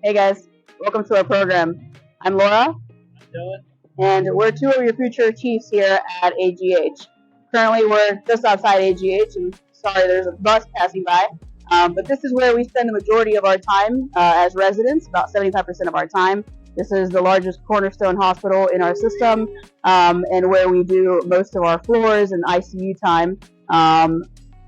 Hey guys, welcome to our program. I'm Laura. I'm Dylan. And we're two of your future chiefs here at AGH. Currently we're just outside AGH, and sorry there's a bus passing by, but this is where we spend the majority of our time as residents, about 75% of our time. This is the largest cornerstone hospital in our system, and where we do most of our floors and ICU time.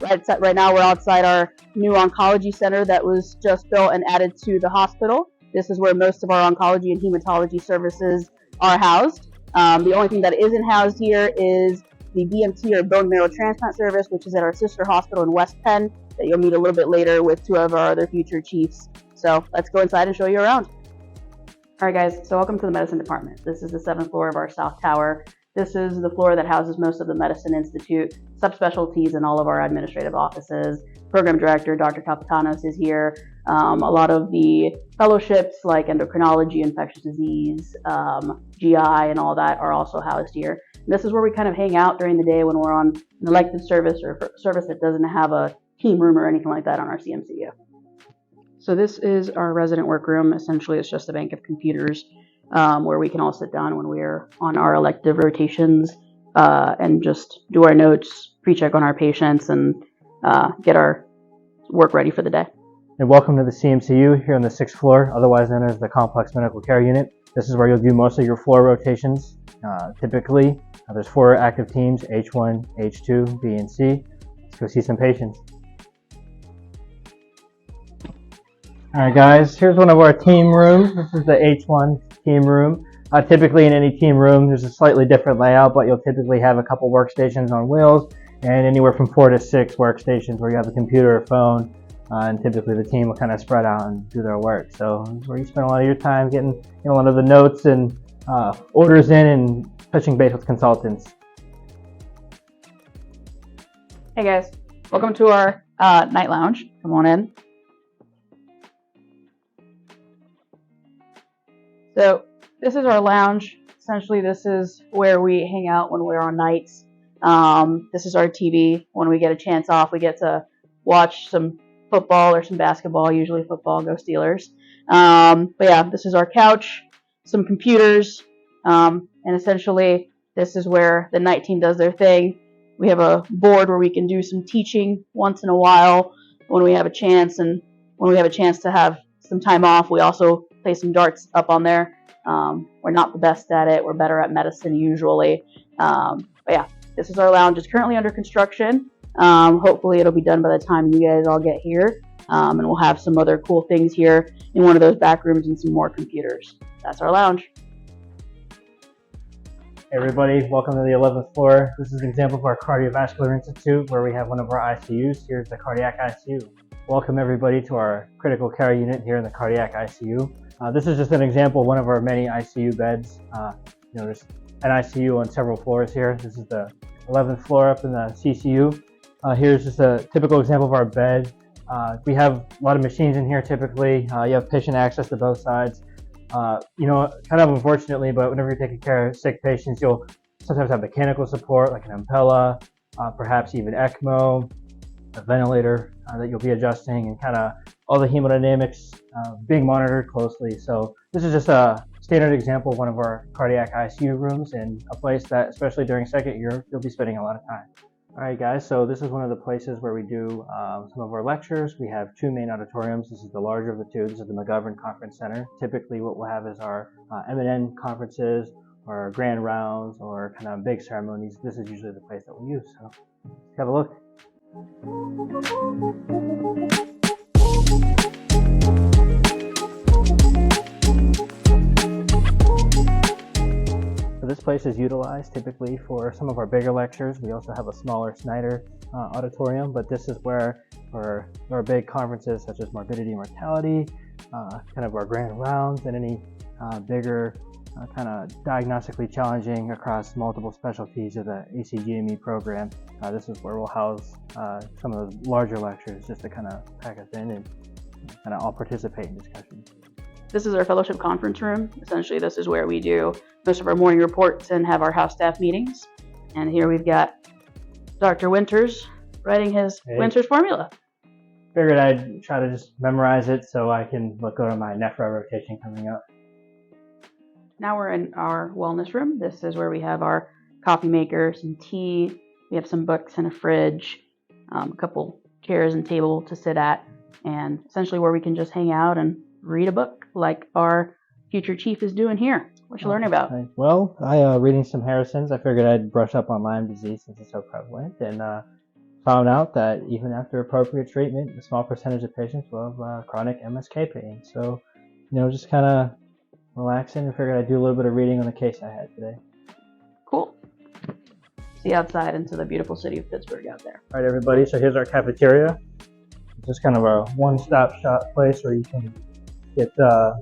Right now we're outside our new oncology center that was just built and added to the hospital. This is where most of our oncology and hematology services are housed. The only thing that isn't housed here is the BMT or bone marrow transplant service, which is at our sister hospital in West Penn that you'll meet a little bit later with two of our other future chiefs. So let's go inside and show you around. All right guys, so welcome to the medicine department. This is the 7th floor of our south tower. This is the floor that houses most of the Medicine Institute, subspecialties in all of our administrative offices. Program director, Dr. Capitanos, is here. A lot of the fellowships like endocrinology, infectious disease, GI, and all that are also housed here. And this is where we kind of hang out during the day when we're on an elective service or service that doesn't have a team room or anything like that on our CMCU. So this is our resident workroom. Essentially, it's just a bank of computers where we can all sit down when we're on our elective rotations and just do our notes, pre-check on our patients, and get our work ready for the day. And welcome to the CMCU here on the 6th floor, otherwise known as the Complex Medical Care Unit. This is where you'll do most of your floor rotations. Typically, there's 4 active teams, H1, H2, B, and C. Let's go see some patients. All right, guys, here's one of our team rooms. This is the H1 team room. Typically in any team room, there's a slightly different layout, but you'll typically have a couple workstations on wheels and anywhere from 4 to 6 workstations where you have a computer or phone, and typically the team will kind of spread out and do their work. So where you spend a lot of your time getting a lot of the notes and orders in and touching base with consultants. Hey guys, welcome to our night lounge. Come on in. So this is our lounge. Essentially, this is where we hang out when we're on nights. This is our TV. When we get a chance off, we get to watch some football or some basketball, usually football, go Steelers. But yeah, this is our couch, some computers, and essentially this is where the night team does their thing. We have a board where we can do some teaching once in a while when we have a chance, and when we have a chance to have some time off, we also play some darts up on there. We're not the best at it. We're better at medicine usually. But yeah, this is our lounge. It's currently under construction. Hopefully it'll be done by the time you guys all get here. And we'll have some other cool things here in one of those back rooms and some more computers. That's our lounge. Hey everybody, welcome to the 11th floor. This is an example of our Cardiovascular Institute where we have one of our ICUs. Here's the cardiac ICU. Welcome everybody to our critical care unit here in the cardiac ICU. This is just an example of one of our many ICU beds. There's an ICU on several floors here. This is the 11th floor up in the CCU. Here's just a typical example of our bed. We have a lot of machines in here typically. You have patient access to both sides. Kind of unfortunately, but whenever you're taking care of sick patients, you'll sometimes have mechanical support like an Impella, perhaps even ECMO, a ventilator that you'll be adjusting, and kind of all the hemodynamics being monitored closely. So this is just a standard example of one of our cardiac ICU rooms and a place that, especially during second year, you'll be spending a lot of time. All right, guys, so this is one of the places where we do some of our lectures. We have 2 main auditoriums. This is the larger of the 2. This is the McGovern Conference Center. Typically what we'll have is our M&N conferences or grand rounds or kind of big ceremonies. This is usually the place that we use. So let's have a look. So this place is utilized typically for some of our bigger lectures. We also have a smaller Snyder auditorium, but this is where for our big conferences such as morbidity and mortality, kind of our grand rounds, and any bigger kind of diagnostically challenging across multiple specialties of the ACGME program. This is where we'll house some of those larger lectures just to kind of pack us in and kind of all participate in discussions. This is our fellowship conference room. Essentially, this is where we do most of our morning reports and have our house staff meetings. And here we've got Dr. Winters writing his Winters formula. figured I'd try to just memorize it so I can look over my nephro rotation coming up. Now we're in our wellness room. This is where we have our coffee maker, some tea. We have some books and a fridge, a couple chairs and table to sit at, and essentially where we can just hang out and read a book like our future chief is doing here. What you learning about? Well, I reading some Harrison's. I figured I'd brush up on Lyme disease since it's so prevalent, and found out that even after appropriate treatment, a small percentage of patients will have chronic MSK pain. So, just kind of relaxing, and figured I'd do a little bit of reading on the case I had today. Cool. See outside into the beautiful city of Pittsburgh out there. All right, everybody. So here's our cafeteria. It's just kind of a one-stop shop place where you can get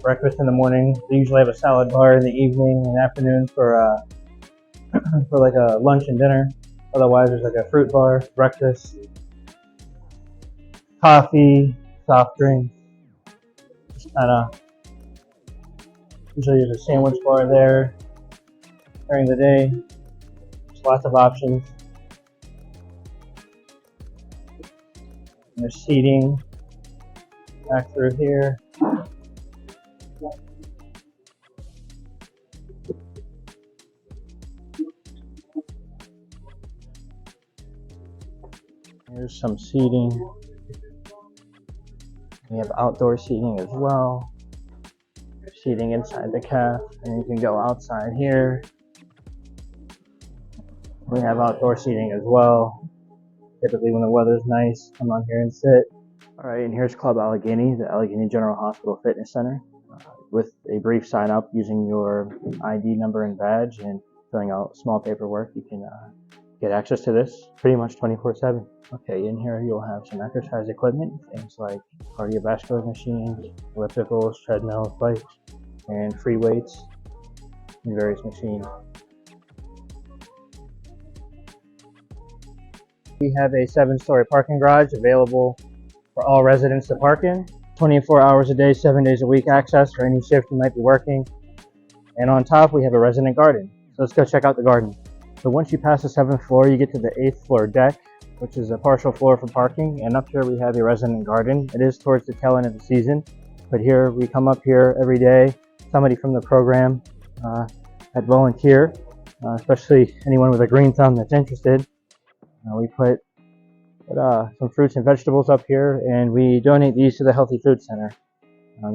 breakfast in the morning. They usually have a salad bar in the evening and afternoon for like a lunch and dinner. Otherwise, there's like a fruit bar, breakfast, coffee, soft drinks. Just kind of usually there's a sandwich bar there during the day. There's lots of options. And there's seating back through here. Here's some seating. We have outdoor seating as well. Seating inside the caf, and you can go outside here. We have outdoor seating as well. Typically when the weather's nice, come on here and sit. Alright, and here's Club Allegheny, the Allegheny General Hospital Fitness Center. With a brief sign up using your ID number and badge and filling out small paperwork, you can get access to this pretty much 24/7. Okay, in here you'll have some exercise equipment, things like cardiovascular machines, ellipticals, treadmills, bikes, and free weights, and various machines. We have a 7-story parking garage available for all residents to park in. 24 hours a day, 7 days a week access for any shift you might be working. And on top we have a resident garden. So let's go check out the garden. So once you pass the 7th floor, you get to the 8th floor deck, which is a partial floor for parking. And up here we have a resident garden. It is towards the tail end of the season, but here we come up here every day. Somebody from the program at volunteer, especially anyone with a green thumb that's interested. We put some fruits and vegetables up here, and we donate these to the Healthy Food Center.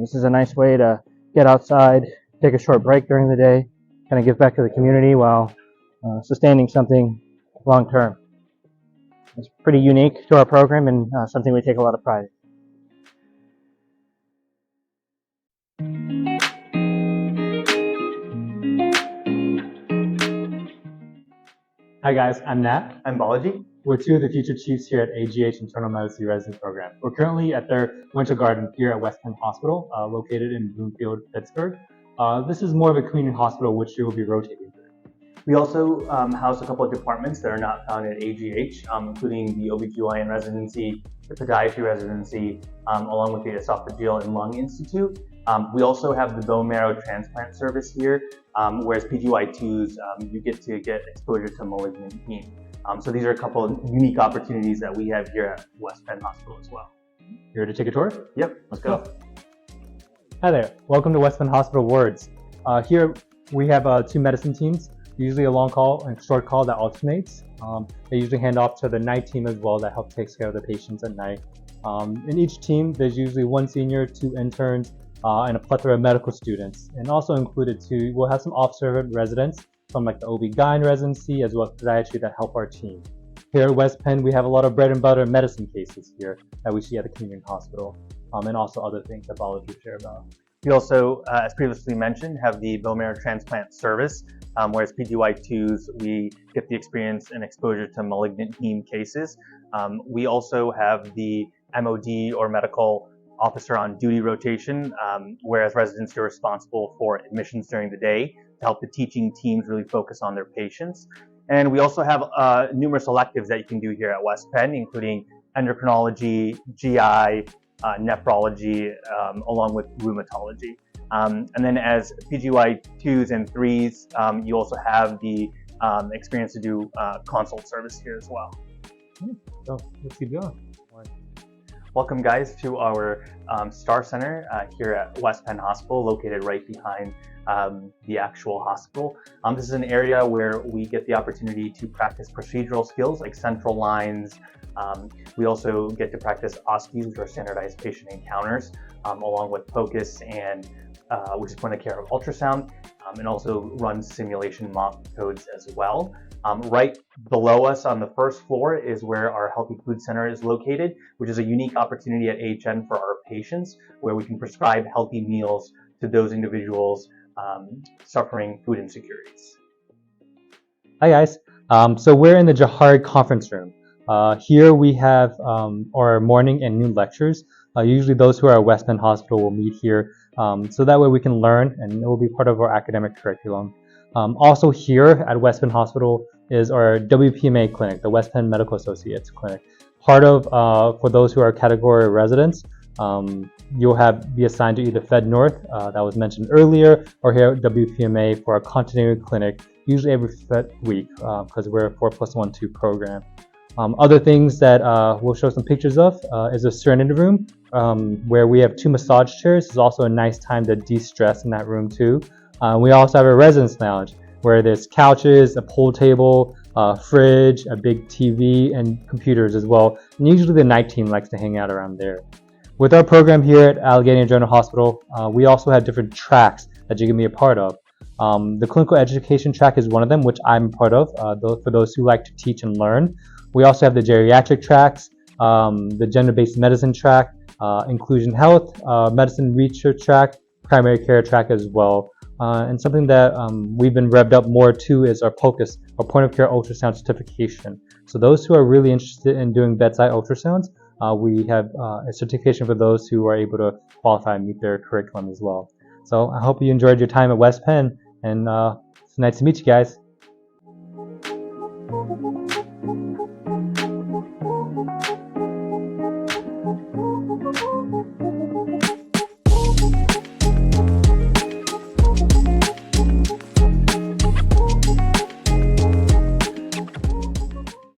This is a nice way to get outside, take a short break during the day, kind of give back to the community while sustaining something long term. It's pretty unique to our program and something we take a lot of pride in. Hi guys, I'm Nat. I'm Balaji. We're two of the future chiefs here at AGH Internal Medicine Resident Program. We're currently at their winter garden here at West Penn Hospital, located in Bloomfield, Pittsburgh. This is more of a community hospital which you will be rotating through. We also house a couple of departments that are not found at AGH, including the OBGYN residency, the podiatry residency, along with the Esophageal and Lung Institute. We also have the bone marrow transplant service here, whereas PGY2s, you get to get exposure to malignant heme. So these are a couple of unique opportunities that we have here at West Penn Hospital as well. You ready to take a tour? Yep, let's go. Hi there, welcome to West Penn Hospital wards. Here we have 2 medicine teams, usually a long call and short call that alternates. They usually hand off to the night team as well that helps take care of the patients at night. In each team, there's usually 1 senior, 2 interns, and a plethora of medical students. And also included too, we'll have some off-servant residents from like the OB-GYN residency as well as podiatry that help our team. Here at West Penn, we have a lot of bread and butter medicine cases here that we see at the community hospital, and also other things that Balaji will share about. We also, as previously mentioned, have the bone marrow transplant service, whereas PGY2s, we get the experience and exposure to malignant heme cases. We also have the MOD or medical officer on duty rotation, whereas residents are responsible for admissions during the day to help the teaching teams really focus on their patients. And we also have numerous electives that you can do here at West Penn, including endocrinology, GI, nephrology, along with rheumatology. And then as PGY2s and 3s, you also have the experience to do consult service here as well. So let's keep going. Welcome guys to our Star Center here at West Penn Hospital, located right behind the actual hospital. This is an area where we get the opportunity to practice procedural skills like central lines. We also get to practice OSCEs, which are standardized patient encounters, along with POCUS and which is point of care of ultrasound, and also run simulation mock codes as well. Right below us on the first floor is where our Healthy Food Center is located, which is a unique opportunity at AHN for our patients, where we can prescribe healthy meals to those individuals suffering food insecurities. Hi guys. So we're in the Jahari conference room. Here we have our morning and noon lectures. Usually those who are at West Penn Hospital will meet here, so that way we can learn and it will be part of our academic curriculum. Also here at West Penn Hospital is our WPMA clinic, the West Penn Medical Associates clinic. Part of, for those who are category residents, you'll be assigned to either Fed North, that was mentioned earlier, or here at WPMA for a continuity clinic, usually every week, because we're a 4+1-2 program. Other things that we'll show some pictures of is a Serenity room, where we have 2 massage chairs. It's also a nice time to de-stress in that room too. We also have a residence lounge where there's couches, a pool table, fridge, a big TV, and computers as well. And usually the night team likes to hang out around there. With our program here at Allegheny General Hospital, we also have different tracks that you can be a part of. The clinical education track is one of them, which I'm a part of, for those who like to teach and learn. We also have the geriatric tracks, the gender-based medicine track, inclusion health, medicine research track, primary care track as well. And something that we've been revved up more to is our POCUS, or point of care ultrasound certification. So those who are really interested in doing bedside ultrasounds, we have a certification for those who are able to qualify and meet their curriculum as well. So I hope you enjoyed your time at West Penn, and it's nice to meet you guys.